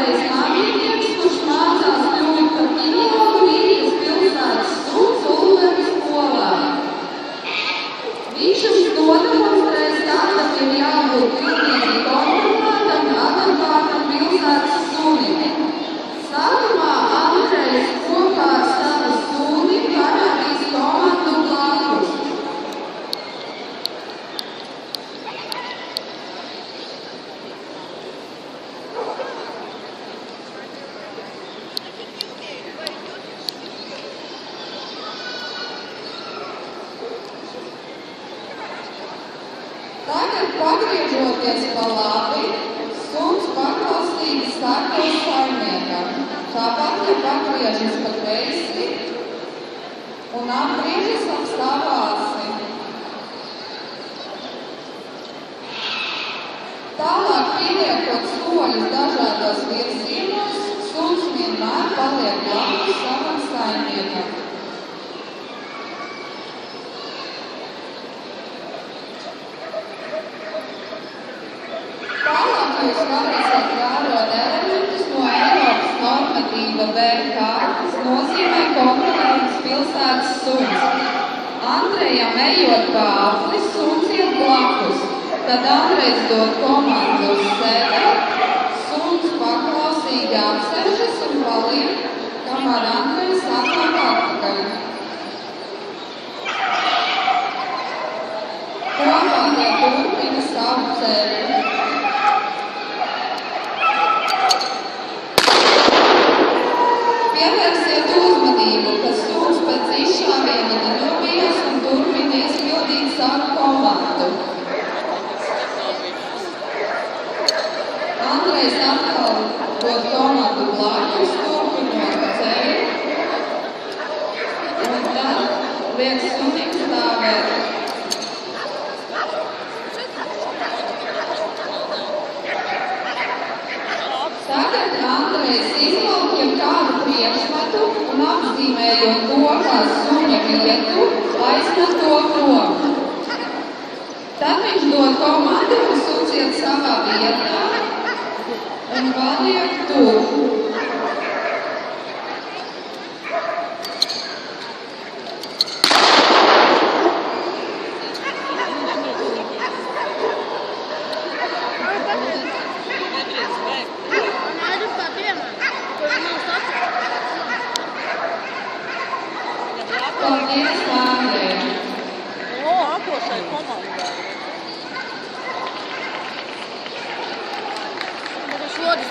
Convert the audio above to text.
Andrejs Māmītnieks, kurš mācās kļūt par ķīnologu Rīgas pilsētas Suns Ulveres skolā. Viņš mums nodemonstrēs, kādam ir jābūt pilnīgi kontrolētam adekvātam pilsētas sunim. Sākumā Andrejs kopā ar savu suni parādīs komandu blakus. Tagad, pagriežoties pa labi, suns paklausīgi sekos saimniekam. Tāpat, ja pagriežas pa kreisi un apgriežas ap savu asi. Tālāk pieliekot soļus dažādos virzienos, suns vienmēr paliek blakus savam saimniekam. Tālāk jūs varēsiet vērot elementus no Eiropas normatīva VK, kas nozīmē kontrolētas pilsētas suns. Andrejam ejot pa apli, suns iet blakus. Tad Andrejs dod komandu uz sevi, suns paklausīgi apsēžas un paliek, kamēr Andrejs atnāk atpakaļ. Kopā tie turpina savu ceļu. Pievērsiet uzmanību, ka suns pēc izšāviena nenobijās un turpina izpildīt savu komandu. Andrejs atkal dod komandu blakus, turpinot ceļu, un tad liek sunim stāvēt. Tagad Andrejs izvelk jebkādu priekšmetu un apzīmējot to kā suņa vietu, aizmet to prom. Tad viņš dod komandu un suns iet savā vietā un paliek tur. Paldies, Andrej! O, akošai komandai!